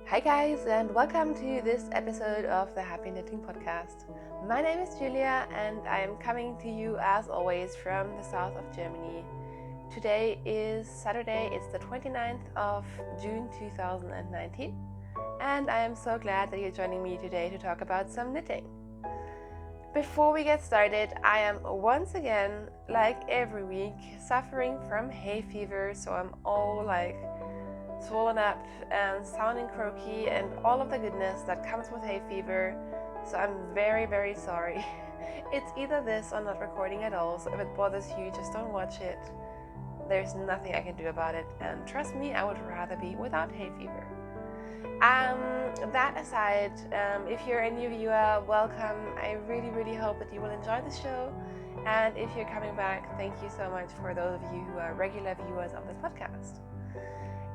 Hi guys, and welcome to this episode of the Happy Knitting Podcast. My name is Julia and I am coming to you as always from the south of Germany. Today is Saturday, it's the 29th of June 2019, and I am so glad that you're joining me today to talk about some knitting. Before we get started, I am once again, like every week, suffering from hay fever, so I'm all swollen up and sounding croaky and all of the goodness that comes with hay fever. So I'm very sorry. It's either this or not recording at all, so if it bothers you, just don't watch it. There's nothing I can do about it, and trust me, I would rather be without hay fever. That aside, if you're a new viewer, welcome. I really hope that you will enjoy the show, and if you're coming back, thank you so much for those of you who are regular viewers of this podcast.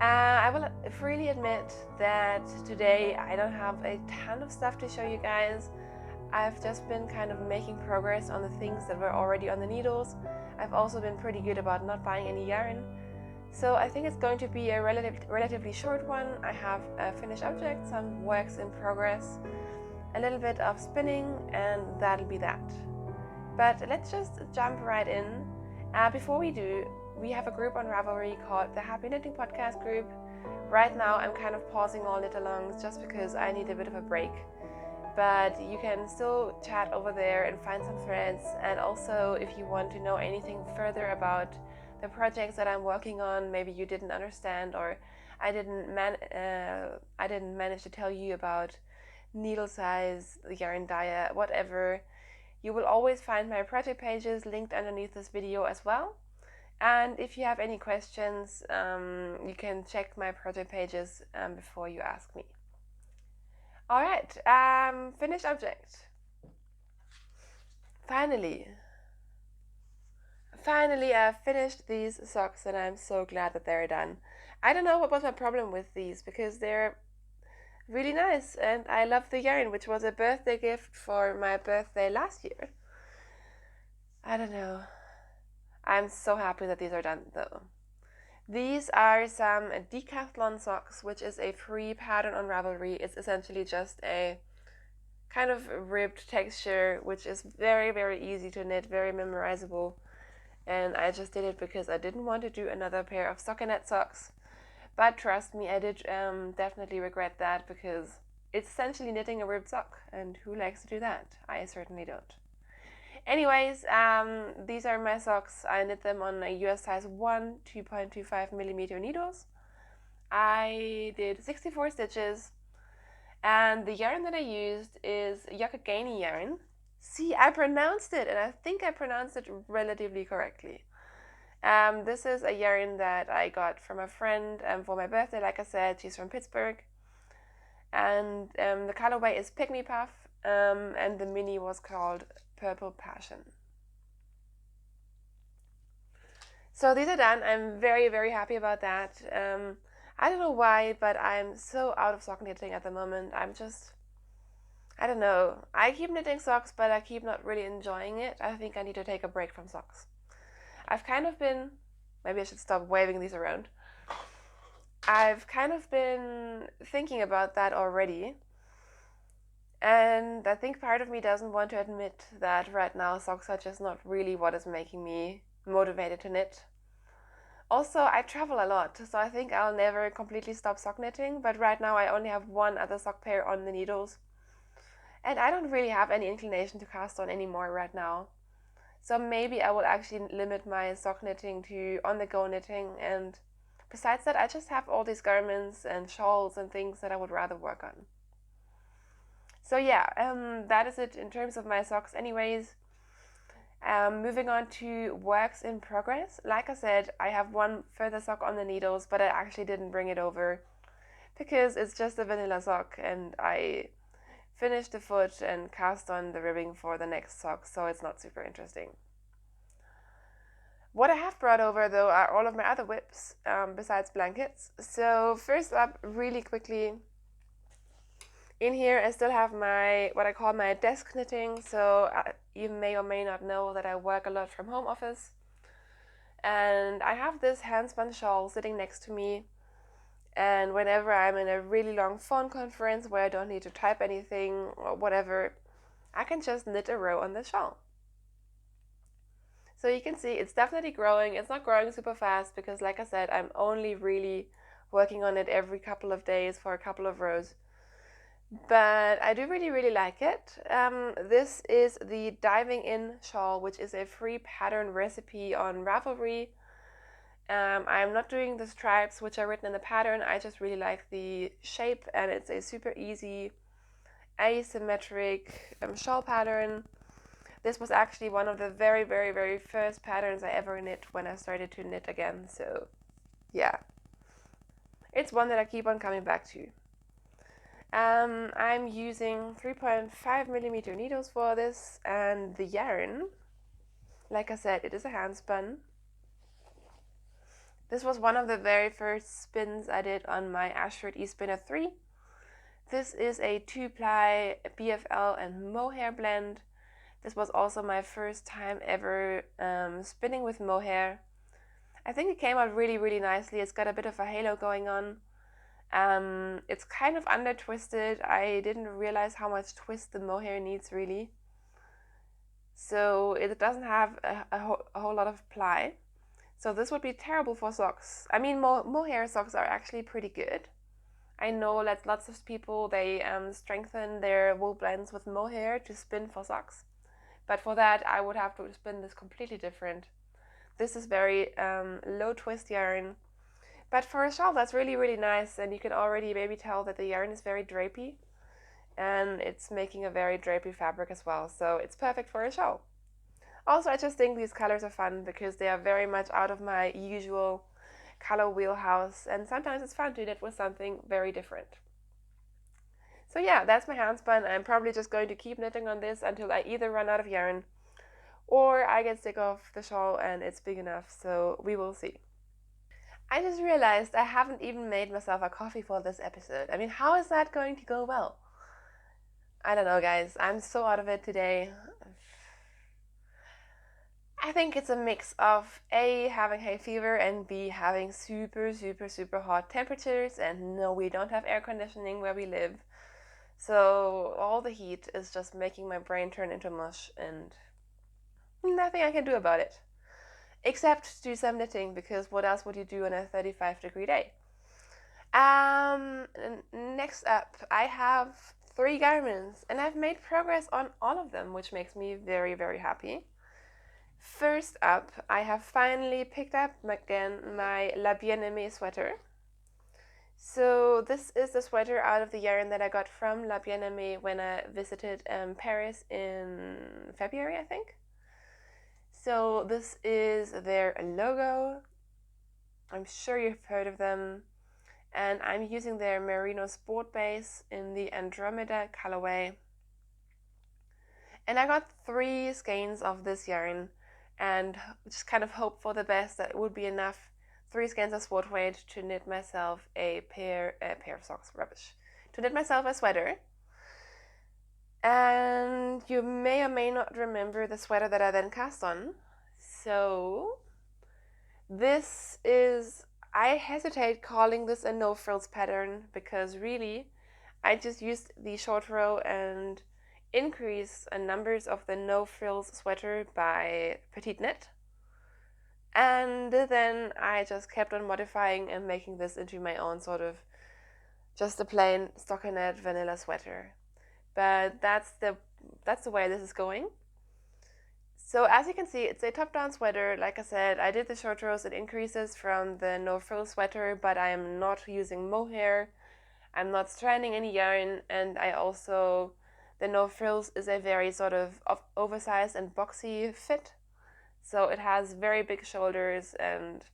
I will freely admit that today I don't have a ton of stuff to show you guys. I've just been kind of making progress on the things that were already on the needles. I've also been pretty good about not buying any yarn. So I think it's going to be a relatively short one. I have a finished object, some works in progress, a little bit of spinning, and that'll be that. But let's just jump right in. Before we do, we have a group on Ravelry called the Happy Knitting Podcast group. Right now I'm kind of pausing all knit-alongs just because I need a bit of a break. But you can still chat over there and find some threads. And also, if you want to know anything further about the projects that I'm working on, maybe you didn't understand or I didn't manage to tell you about needle size, yarn diet, whatever, you will always find my project pages linked underneath this video as well. And if you have any questions, you can check my project pages before you ask me. Alright, finished object. Finally, I've finished these socks and I'm so glad that they're done. I don't know what was my problem with these because they're really nice and I love the yarn, which was a birthday gift for my birthday last year. I don't know. I'm so happy that these are done though. These are some decathlon socks, which is a free pattern on Ravelry. It's essentially just a kind of ribbed texture, which is very easy to knit, very memorizable. And I just did it because I didn't want to do another pair of stockinette socks. But trust me, I did definitely regret that because it's essentially knitting a ribbed sock. And who likes to do that? I certainly don't. Anyways, these are my socks. I knit them on a US size 1 2.25 millimeter needles. I did 64 stitches, and the yarn that I used is Yokagani yarn. See, I pronounced it, and I think I pronounced it relatively correctly. This is a yarn that I got from a friend for my birthday. Like I said, she's from Pittsburgh, and the colorway is Pygmy Puff, and the mini was called Purple Passion. So these are done. I'm very happy about that. I don't know why, but I'm so out of sock knitting at the moment. I don't know. I keep knitting socks, but I keep not really enjoying it. I think I need to take a break from socks. I've kind of been, maybe I should stop waving these around. I've kind of been thinking about that already. And I think part of me doesn't want to admit that right now socks are just not really what is making me motivated to knit. Also, I travel a lot, so I think I'll never completely stop sock knitting, but right now I only have one other sock pair on the needles. And I don't really have any inclination to cast on anymore right now. So maybe I will actually limit my sock knitting to on-the-go knitting, and besides that, I just have all these garments and shawls and things that I would rather work on. So yeah, that is it in terms of my socks anyways. Moving on to works in progress. Like I said, I have one further sock on the needles, but I actually didn't bring it over because it's just a vanilla sock and I finished the foot and cast on the ribbing for the next sock, so it's not super interesting. What I have brought over though are all of my other whips besides blankets. So first up, really quickly, in here I still have what I call my desk knitting. So you may or may not know that I work a lot from home office. And I have this hand-spun shawl sitting next to me. And whenever I'm in a really long phone conference where I don't need to type anything or whatever, I can just knit a row on the shawl. So you can see it's definitely growing. It's not growing super fast because, like I said, I'm only really working on it every couple of days for a couple of rows. But I do really like it. This is the Diving In Shawl, which is a free pattern recipe on Ravelry. I'm not doing the stripes which are written in the pattern. I just really like the shape, and it's a super easy asymmetric shawl pattern. This was actually one of the very first patterns I ever knit when I started to knit again. So yeah, it's one that I keep on coming back to. I'm using 3.5 millimeter needles for this, and the yarn, like I said, it is a hand spun. This was one of the very first spins I did on my Ashford eSpinner 3. This is a 2-ply BFL and mohair blend. This was also my first time ever spinning with mohair. I think it came out really nicely. It's got a bit of a halo going on. It's kind of under twisted. I didn't realize how much twist the mohair needs really. So it doesn't have a whole lot of ply. So this would be terrible for socks. I mean, mohair socks are actually pretty good. I know that lots of people, they strengthen their wool blends with mohair to spin for socks. But for that, I would have to spin this completely different. This is very low twist yarn. But for a shawl, that's really nice. And you can already maybe tell that the yarn is very drapey. And it's making a very drapey fabric as well. So it's perfect for a shawl. Also, I just think these colors are fun because they are very much out of my usual color wheelhouse. And sometimes it's fun to knit with something very different. So yeah, that's my hand spun. I'm probably just going to keep knitting on this until I either run out of yarn or I get sick of the shawl and it's big enough, so we will see. I just realized I haven't even made myself a coffee for this episode. I mean, how is that going to go well? I don't know, guys. I'm so out of it today. I think it's a mix of A, having hay fever, and B, having super hot temperatures. And no, we don't have air conditioning where we live. So all the heat is just making my brain turn into mush, and nothing I can do about it. Except do some knitting, because what else would you do on a 35-degree day? Next up, I have 3 garments, and I've made progress on all of them, which makes me very happy. First up, I have finally picked up again my La Bien-Aimée sweater. So this is the sweater out of the yarn that I got from La Bien-Aimée when I visited Paris in February, I think. So this is their logo. I'm sure you've heard of them. And I'm using their Merino Sport Base in the Andromeda colorway. And I got 3 skeins of this yarn and just kind of hope for the best that it would be enough 3 skeins of sport weight to knit myself a pair of socks, rubbish. To knit myself a sweater. And you may or may not remember the sweater that I then cast on. So this is, I hesitate calling this a no frills pattern because really I just used the short row and increased the numbers of the no frills sweater by petite knit. And then I just kept on modifying and making this into my own sort of just a plain stockinette vanilla sweater. But that's the way this is going. So as you can see, it's a top-down sweater. Like I said, I did the short rows and increases from the no frills sweater, but I am not using mohair. I'm not stranding any yarn, and I also, the no frills is a very sort of oversized and boxy fit. So it has very big shoulders, and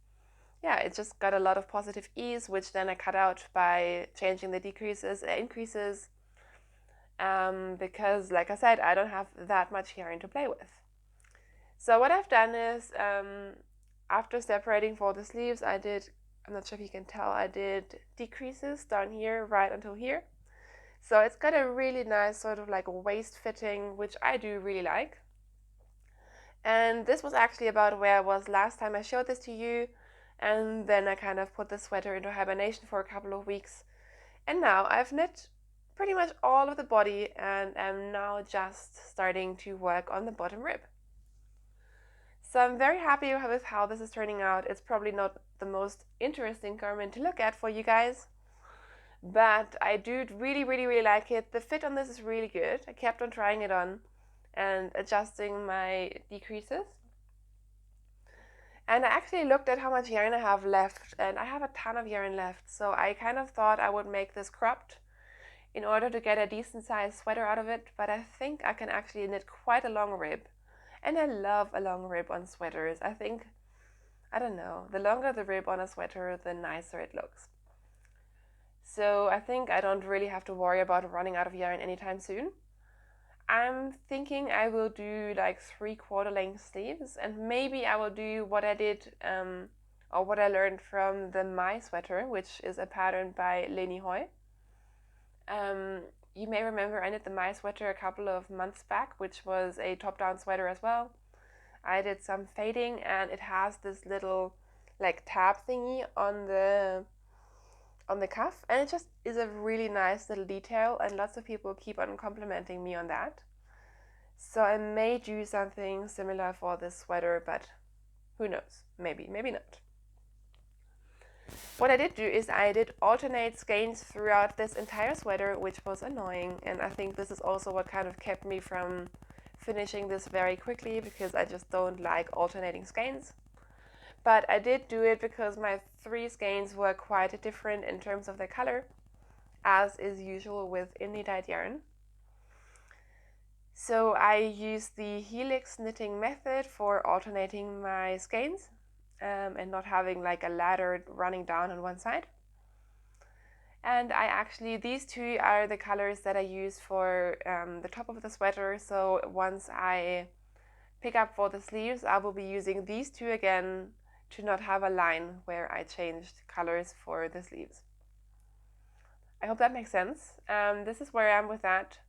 yeah, it just got a lot of positive ease, which then I cut out by changing the decreases and increases. Because like I said, I don't have that much yarn to play with. So what I've done is, after separating for the sleeves, I'm not sure if you can tell, I did decreases down here right until here. So it's got a really nice sort of like waist fitting, which I do really like. And this was actually about where I was last time I showed this to you. And then I kind of put the sweater into hibernation for a couple of weeks. And now I've knit pretty much all of the body and am now just starting to work on the bottom rib. So I'm very happy with how this is turning out. It's probably not the most interesting garment to look at for you guys, but I do really like it. The fit on this is really good. I kept on trying it on and adjusting my decreases. And I actually looked at how much yarn I have left, and I have a ton of yarn left. So I kind of thought I would make this cropped in order to get a decent sized sweater out of it, but I think I can actually knit quite a long rib. And I love a long rib on sweaters. I think, I don't know, the longer the rib on a sweater, the nicer it looks. So I think I don't really have to worry about running out of yarn anytime soon. I'm thinking I will do like 3/4 length sleeves, and maybe I will do what I did or what I learned from the My Sweater, which is a pattern by Leni Hoy. You may remember I knit the My Sweater a couple of months back, which was a top-down sweater as well. I did some fading, and it has this little like tab thingy on the cuff, and it just is a really nice little detail, and lots of people keep on complimenting me on that. So I may do something similar for this sweater, but who knows, maybe not. What I did do is I did alternate skeins throughout this entire sweater, which was annoying, and I think this is also what kind of kept me from finishing this very quickly, because I just don't like alternating skeins. But I did do it because my 3 skeins were quite different in terms of their color, as is usual with indie dyed yarn. So I used the helix knitting method for alternating my skeins and not having like a ladder running down on one side. And these 2 are the colors that I use for the top of the sweater. So once I pick up for the sleeves, I will be using these 2 again to not have a line where I changed colors for the sleeves. I hope that makes sense. This is where I am with that.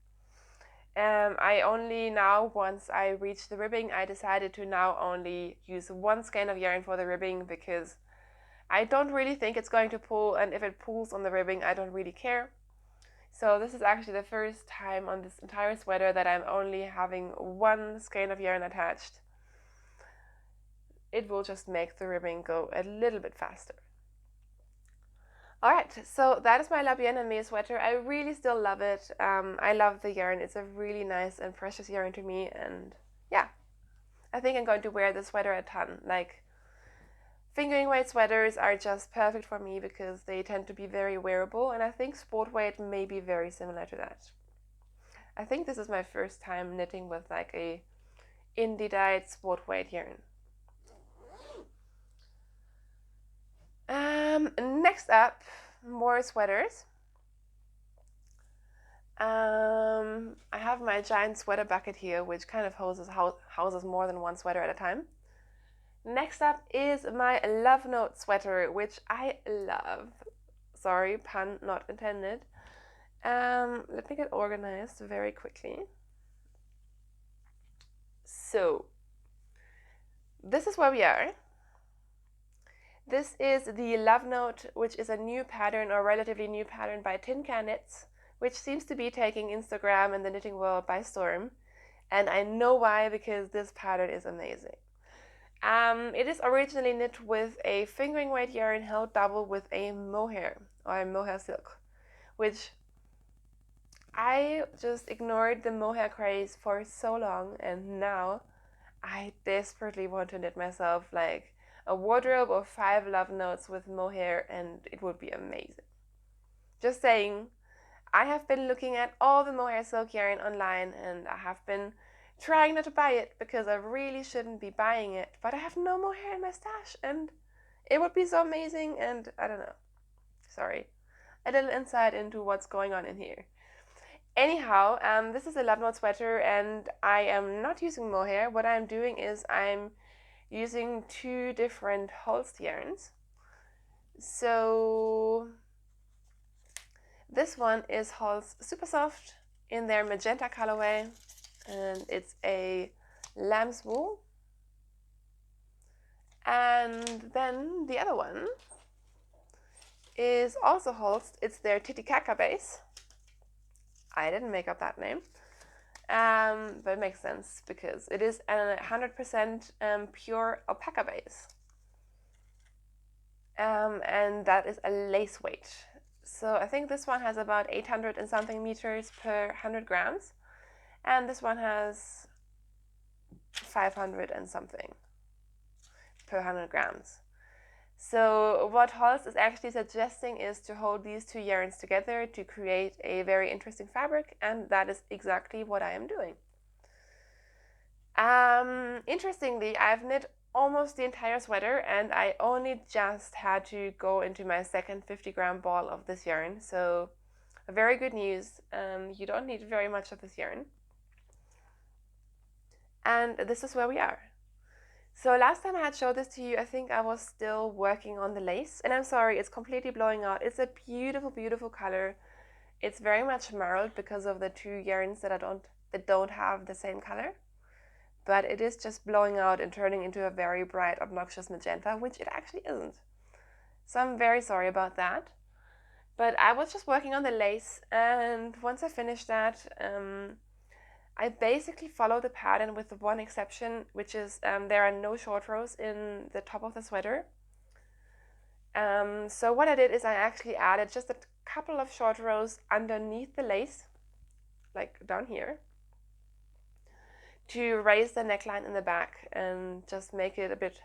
I only now, once I reached the ribbing, I decided to now only use 1 skein of yarn for the ribbing, because I don't really think it's going to pull, and if it pulls on the ribbing, I don't really care. So this is actually the first time on this entire sweater that I'm only having 1 skein of yarn attached. It will just make the ribbing go a little bit faster. Alright, so that is my La Bien and Me sweater. I really still love it. I love the yarn. It's a really nice and precious yarn to me, and yeah, I think I'm going to wear the sweater a ton. Like, fingering weight sweaters are just perfect for me because they tend to be very wearable, and I think sport weight may be very similar to that. I think this is my first time knitting with like a indie dyed sport weight yarn. Next up, more sweaters. I have my giant sweater bucket here, which kind of houses more than 1 sweater at a time. Next up is my Love Note sweater, which I love. Sorry, pun not intended. Let me get organized very quickly. So, this is where we are. This is the Love Note, which is a new pattern, or relatively new pattern, by Tin Can Knits, which seems to be taking Instagram and the knitting world by storm. And I know why, because this pattern is amazing. It is originally knit with a fingering weight yarn held double with a mohair, or mohair silk, which I just ignored the mohair craze for so long, and now I desperately want to knit myself like a wardrobe of 5 Love Notes with mohair, and it would be amazing. Just saying, I have been looking at all the mohair silk yarn online, and I have been trying not to buy it because I really shouldn't be buying it, but I have no mohair in my stash, and it would be so amazing, and I don't know. Sorry. A little insight into what's going on in here. Anyhow, this is a Love Note sweater, and I am not using mohair. What I'm doing is I'm using 2 different Holst yarns. So this one is Holst Super Soft in their magenta colorway, and it's a lamb's wool. And then the other one is also Holst. It's their Titicaca base. I didn't make up that name, but it makes sense because it is a 100% pure alpaca base. And that is a lace weight. So I think this one has about 800 and something meters per 100 grams. And this one has 500 and something per 100 grams. So what Holst is actually suggesting is to hold these two yarns together to create a very interesting fabric, and that is exactly what I am doing. Interestingly, I've knit almost the entire sweater, and I only just had to go into my second 50-gram ball of this yarn. So very good news. You don't need very much of this yarn. And this is where we are. So last time I had showed this to you, I think I was still working on the lace. And I'm sorry, it's completely blowing out. It's a beautiful, beautiful color. It's very much marled because of the two yarns that don't have the same color. But it is just blowing out and turning into a very bright, obnoxious magenta, which it actually isn't. So I'm very sorry about that. But I was just working on the lace, and once I finished that, I basically follow the pattern with the one exception, which is there are no short rows in the top of the sweater. So what I did is I actually added just a couple of short rows underneath the lace, like down here, to raise the neckline in the back and just make it a bit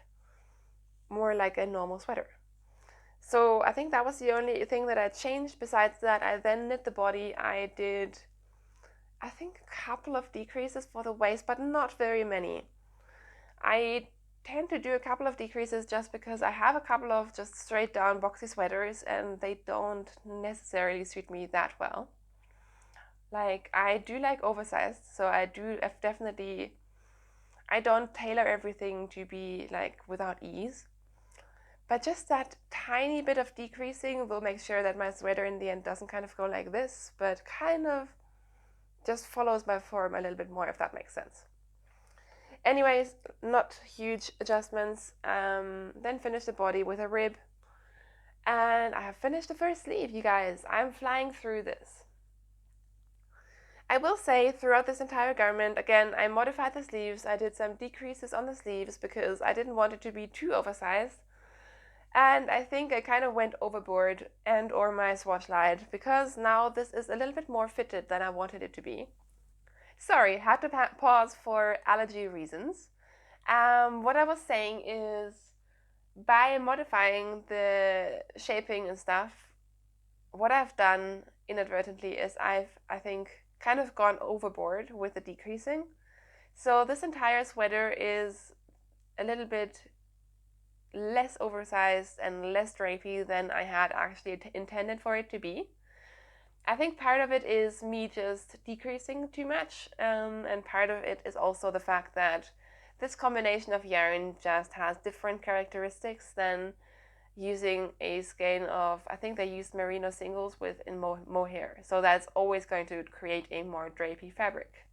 more like a normal sweater. So I think that was the only thing that I changed. Besides that, I then knit the body. I did, I think, a couple of decreases for the waist, but not very many. I tend to do a couple of decreases just because I have a couple of just straight down boxy sweaters and they don't necessarily suit me that well. Like, I do like oversized, so I don't tailor everything to be like without ease. But just that tiny bit of decreasing will make sure that my sweater in the end doesn't kind of go like this, but kind of just follows my form a little bit more, if that makes sense. Anyways, not huge adjustments. Then finish the body with a rib. And I have finished the first sleeve, you guys. I'm flying through this. I will say throughout this entire garment, again, I modified the sleeves. I did some decreases on the sleeves because I didn't want it to be too oversized. And I think I kind of went overboard and or my swatch lied because now this is a little bit more fitted than I wanted it to be. Sorry, had to pause for allergy reasons. What I was saying is by modifying the shaping and stuff, what I've done inadvertently is I think, kind of gone overboard with the decreasing. So this entire sweater is a little bit less oversized and less drapey than I had actually intended for it to be. I think part of it is me just decreasing too much, and part of it is also the fact that this combination of yarn just has different characteristics than using a skein of, I think they used merino singles in mohair, so that's always going to create a more drapey fabric.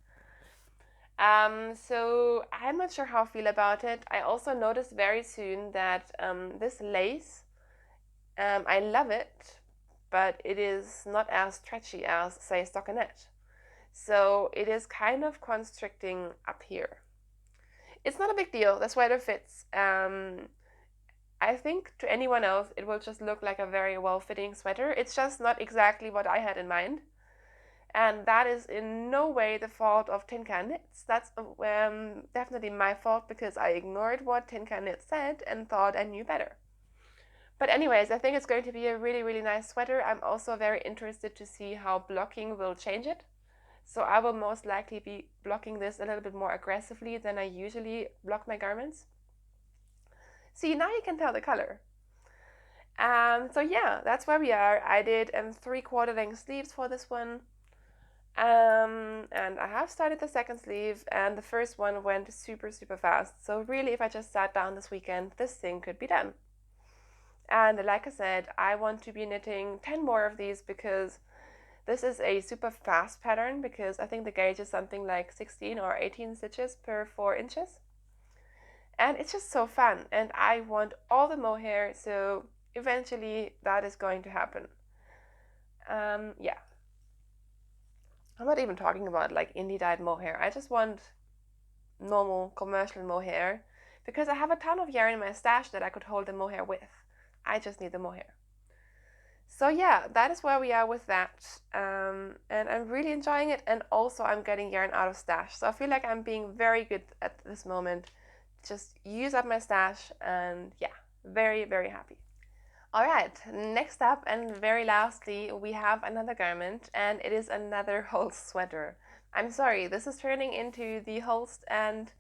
So I'm not sure how I feel about it. I also noticed very soon that this lace, I love it, but it is not as stretchy as, say, stockinette. So it is kind of constricting up here. It's not a big deal. The sweater fits. I think to anyone else, it will just look like a very well-fitting sweater. It's just not exactly what I had in mind. And that is in no way the fault of Tin Can Knits. That's definitely my fault because I ignored what Tin Can Knits said and thought I knew better. But anyways, I think it's going to be a really, really nice sweater. I'm also very interested to see how blocking will change it. So I will most likely be blocking this a little bit more aggressively than I usually block my garments. See, now you can tell the color. So yeah, that's where we are. I did 3/4 length sleeves for this one. And I have started the second sleeve, and the first one went super, super fast. So really, if I just sat down this weekend, this thing could be done. And like I said, I want to be knitting 10 more of these because this is a super fast pattern, because I think the gauge is something like 16 or 18 stitches per 4 inches. And it's just so fun, and I want all the mohair, so eventually that is going to happen. Yeah, I'm not even talking about like indie dyed mohair. I just want normal commercial mohair because I have a ton of yarn in my stash that I could hold the mohair with. I just need the mohair. So yeah, that is where we are with that. And I'm really enjoying it, and also I'm getting yarn out of stash. So I feel like I'm being very good at this moment. Just use up my stash, and yeah, very, very happy. All right, next up and very lastly, we have another garment, and it is another Holst sweater. I'm sorry, this is turning into the Holst and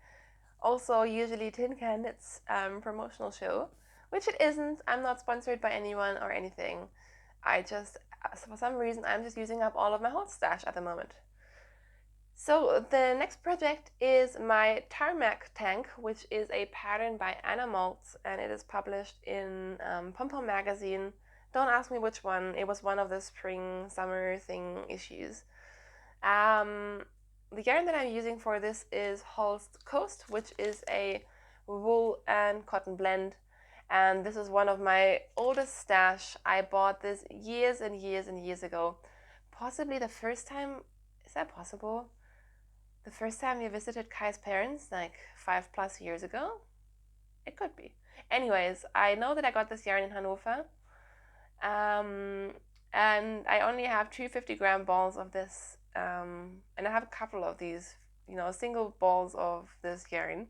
also usually Tin Can Knits promotional show, which it isn't. I'm not sponsored by anyone or anything. I just, for some reason, I'm just using up all of my Holst stash at the moment. So the next project is my Tarmac tank, which is a pattern by Anna Maltz, and it is published in Pom Pom magazine. Don't ask me which one. It was one of the spring summer thing issues. The yarn that I'm using for this is Holst Coast, which is a wool and cotton blend. And this is one of my oldest stash. I bought this years and years and years ago. Possibly the first time, is that possible? The first time you visited Kai's parents, like 5+ years ago? It could be. Anyways, I know that I got this yarn in Hanover. And I only have two 50-gram balls of this. And I have a couple of these, single balls of this yarn.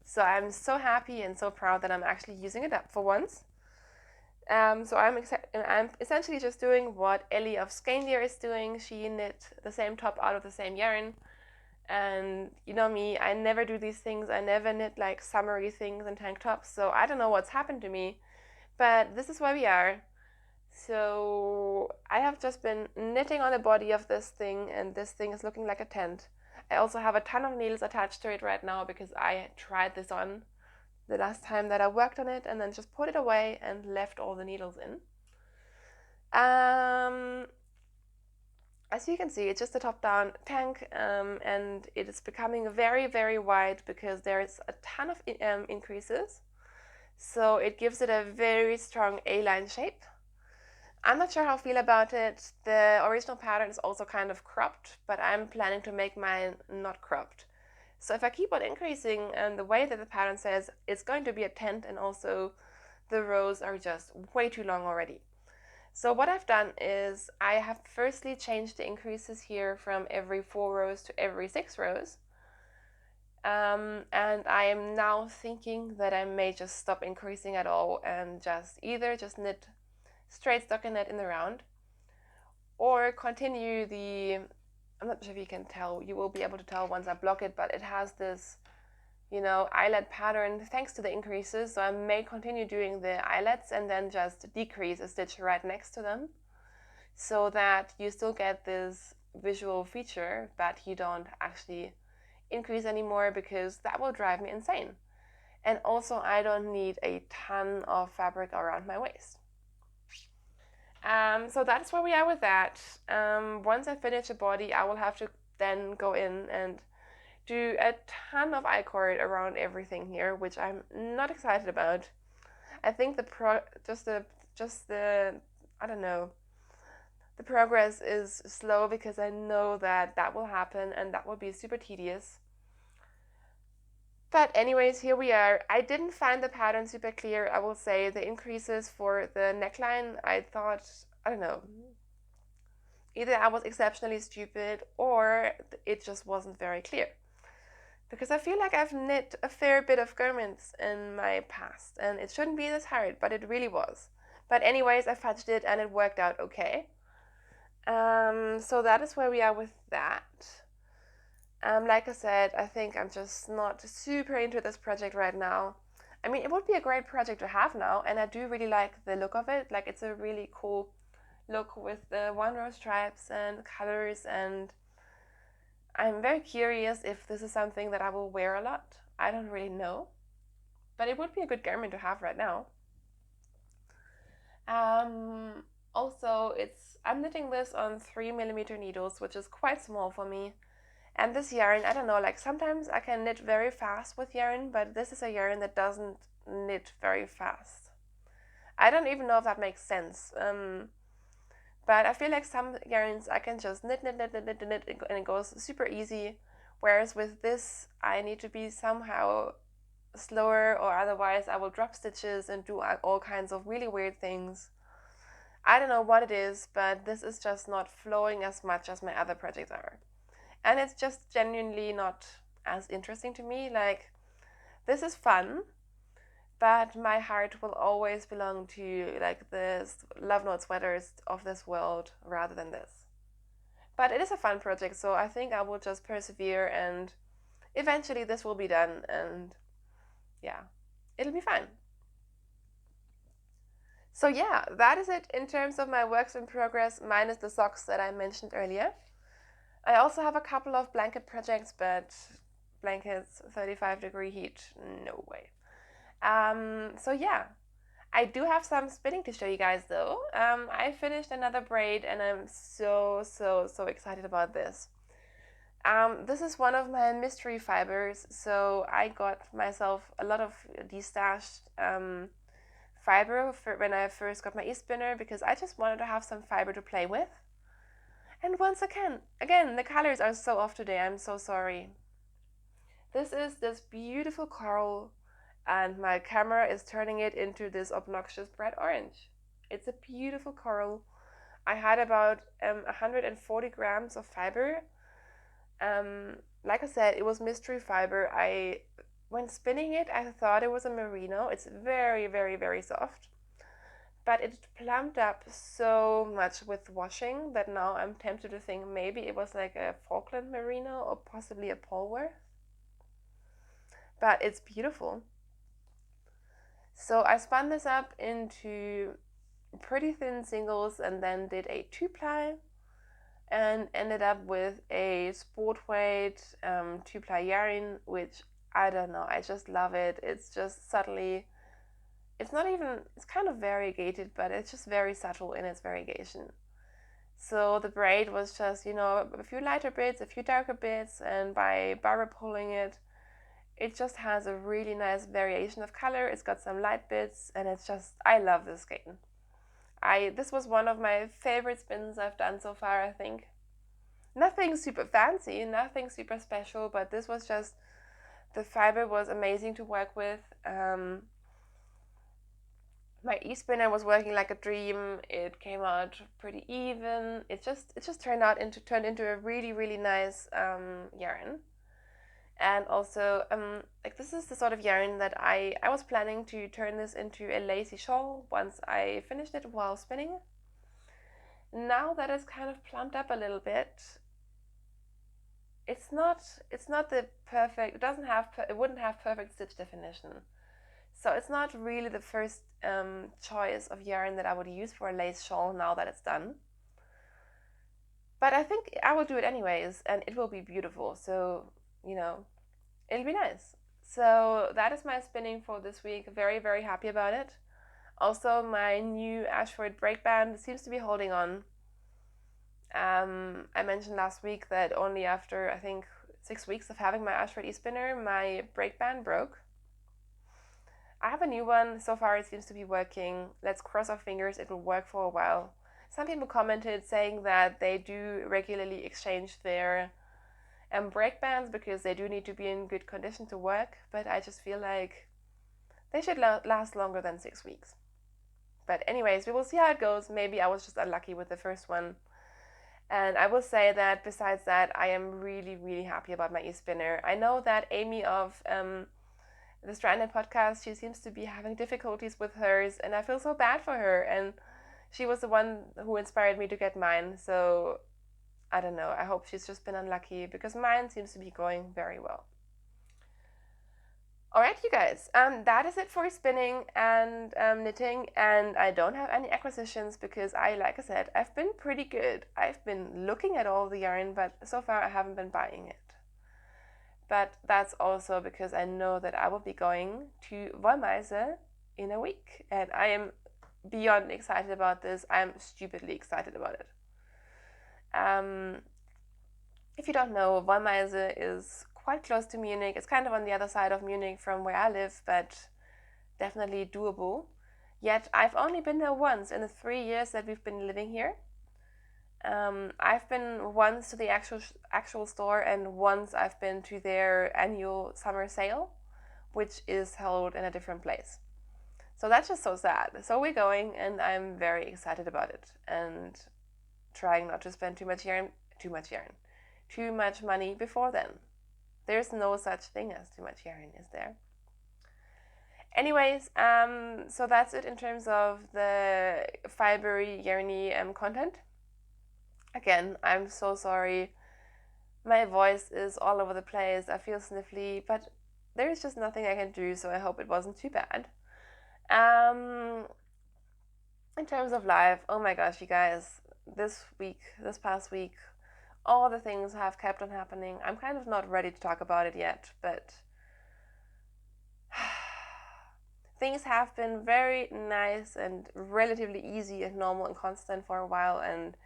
So I'm so happy and so proud that I'm actually using it up for once. So I'm essentially just doing what Ellie of Skandia is doing. She knit the same top out of the same yarn. And you know me, I never do these things. I never knit like summery things and tank tops. So I don't know what's happened to me. But this is where we are. So I have just been knitting on the body of this thing, and this thing is looking like a tent. I also have a ton of needles attached to it right now because I tried this on the last time that I worked on it and then just put it away and left all the needles in. As you can see, it's just a top-down tank, and it is becoming very, very wide because there's a ton of increases. So it gives it a very strong A-line shape. I'm not sure how I feel about it. The original pattern is also kind of cropped, but I'm planning to make mine not cropped. So if I keep on increasing, and the way that the pattern says, it's going to be a tent, and also the rows are just way too long already. So what I've done is I have firstly changed the increases here from every 4 rows to every 6 rows. And I am now thinking that I may just stop increasing at all and either just knit straight stockinette in the round, or continue I'm not sure if you can tell, you will be able to tell once I block it, but it has this, eyelet pattern thanks to the increases, so I may continue doing the eyelets and then just decrease a stitch right next to them, so that you still get this visual feature, but you don't actually increase anymore, because that will drive me insane. And also I don't need a ton of fabric around my waist. So that's where we are with that. Once I finish the body, I will have to then go in and do a ton of I-cord around everything here, which I'm not excited about. I think the I don't know, the progress is slow because I know that will happen and that will be super tedious. But anyways, here we are. I didn't find the pattern super clear, I will say. The increases for the neckline, I thought, I don't know, either I was exceptionally stupid or it just wasn't very clear. Because I feel like I've knit a fair bit of garments in my past, and it shouldn't be this hard, but it really was. But anyways, I fudged it and it worked out okay. So that is where we are with that. Like I said, I think I'm just not super into this project right now. I mean, it would be a great project to have now, and I do really like the look of it. Like, it's a really cool look with the one-row stripes and colors, and I'm very curious if this is something that I will wear a lot. I don't really know, but it would be a good garment to have right now. Also, I'm knitting this on 3mm needles, which is quite small for me. And this yarn, I don't know, like sometimes I can knit very fast with yarn, but this is a yarn that doesn't knit very fast. I don't even know if that makes sense. But I feel like some yarns I can just knit, and it goes super easy. Whereas with this, I need to be somehow slower, or otherwise I will drop stitches and do all kinds of really weird things. I don't know what it is, but this is just not flowing as much as my other projects are. And it's just genuinely not as interesting to me. Like, this is fun, but my heart will always belong to like the love note sweaters of this world rather than this. But it is a fun project, so I think I will just persevere, and eventually this will be done, and yeah, it'll be fine. So yeah, that is it in terms of my works in progress, minus the socks that I mentioned earlier. I also have a couple of blanket projects, but blankets, 35-degree heat, no way. So yeah, I do have some spinning to show you guys though. I finished another braid and I'm so excited about this. This is one of my mystery fibers, so I got myself a lot of destashed fiber for when I first got my e-spinner, because I just wanted to have some fiber to play with. And once again, the colors are so off today, I'm so sorry. This is this beautiful coral, and my camera is turning it into this obnoxious bright orange. It's a beautiful coral. I had about 140 grams of fiber. Like I said, it was mystery fiber. When spinning it, I thought it was a merino. It's very soft. But it plumped up so much with washing that now I'm tempted to think maybe it was like a Falkland merino or possibly a Polworth. But it's beautiful. So I spun this up into pretty thin singles and then did a 2-ply and ended up with a sport weight 2-ply yarn, which I don't know, I just love it. It's just subtly, it's kind of variegated, but it's just very subtle in its variegation. So the braid was just, a few lighter bits, a few darker bits, and by barber pulling it, it just has a really nice variation of color. It's got some light bits, and it's just, I love this skein. This was one of my favorite spins I've done so far, I think. Nothing super fancy, nothing super special, but this was just, the fiber was amazing to work with. My e-spinner was working like a dream. It came out pretty even. It just turned into a really nice yarn. And also, like, this is the sort of yarn that I was planning to turn this into a lacy shawl once I finished it while spinning. Now that it's kind of plumped up a little bit, it's not the perfect. It wouldn't have perfect stitch definition. So it's not really the first choice of yarn that I would use for a lace shawl now that it's done. But I think I will do it anyways, and it will be beautiful. So, it'll be nice. So that is my spinning for this week. Very happy about it. Also, my new Ashford breakband seems to be holding on. I mentioned last week that only after, I think, 6 weeks of having my Ashford e-spinner, my breakband broke. I have a new one. So far it seems to be working. Let's cross our fingers it will work for a while. Some people commented saying that they do regularly exchange their brake bands because they do need to be in good condition to work, but I just feel like they should last longer than 6 weeks. But anyways, we will see how it goes. Maybe I was just unlucky with the first one. And I will say that besides that, I am really happy about my e-spinner. I know that Amy of the Stranded podcast, she seems to be having difficulties with hers, and I feel so bad for her. And she was the one who inspired me to get mine. So I don't know. I hope she's just been unlucky because mine seems to be going very well. Alright, you guys, that is it for spinning and knitting, and I don't have any acquisitions because like I said, I've been pretty good. I've been looking at all the yarn, but so far I haven't been buying it. But that's also because I know that I will be going to Wollmeise in a week, and I am beyond excited about this. I'm stupidly excited about it. If you don't know, Wollmeise is quite close to Munich. It's kind of on the other side of Munich from where I live, but definitely doable. Yet I've only been there once in the 3 years that we've been living here. I've been once to the actual store, and once I've been to their annual summer sale, which is held in a different place. So that's just so sad. So we're going, and I'm very excited about it, and trying not to spend too much money before then. There's no such thing as too much yarn, is there? Anyways, so that's it in terms of the fibery, yarny content. Again, I'm so sorry. My voice is all over the place. I feel sniffly, but there's just nothing I can do, so I hope it wasn't too bad. In terms of life, oh my gosh, you guys, this past week, all the things have kept on happening. I'm kind of not ready to talk about it yet, but things have been very nice and relatively easy and normal and constant for a while, and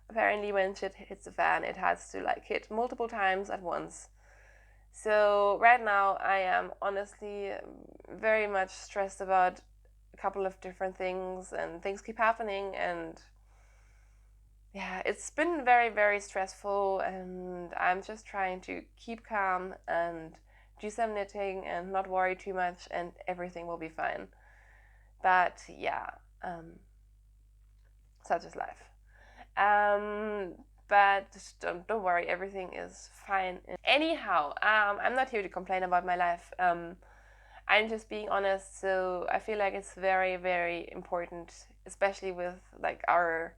apparently when shit hits the fan, it has to like hit multiple times at once. So right now I am honestly very much stressed about a couple of different things, and things keep happening, and yeah, it's been very, very stressful, and I'm just trying to keep calm and do some knitting and not worry too much, and everything will be fine. But yeah, such is life. But don't worry, everything is fine. Anyhow, I'm not here to complain about my life. I'm just being honest. So I feel like it's very, very important, especially with like our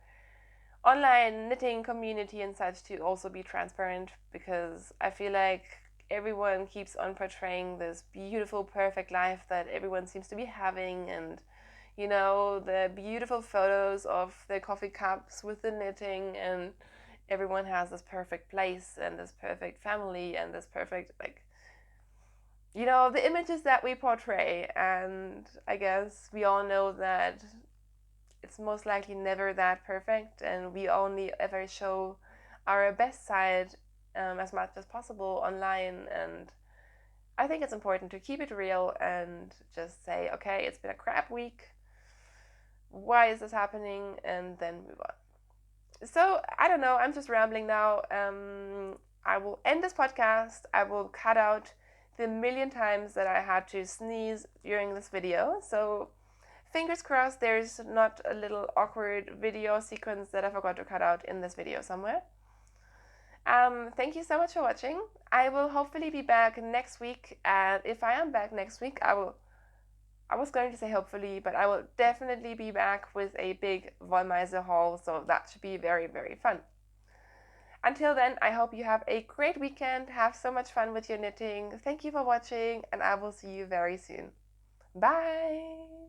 online knitting community and such, to also be transparent, because I feel like everyone keeps on portraying this beautiful, perfect life that everyone seems to be having, and you know, the beautiful photos of the coffee cups with the knitting, and everyone has this perfect place and this perfect family and this perfect, like, you know, the images that we portray. And I guess we all know that it's most likely never that perfect, and we only ever show our best side as much as possible online. And I think it's important to keep it real and just say, okay, it's been a crap week. Why is this happening? And then move on. So I don't know. I'm just rambling now. I will end this podcast. I will cut out the million times that I had to sneeze during this video. So fingers crossed there's not a little awkward video sequence that I forgot to cut out in this video somewhere. Thank you so much for watching. I will hopefully be back next week, and if I am back next week, I was going to say hopefully, but I will definitely be back with a big Wollmeise haul, so that should be very, very fun. Until then, I hope you have a great weekend, have so much fun with your knitting. Thank you for watching, and I will see you very soon. Bye!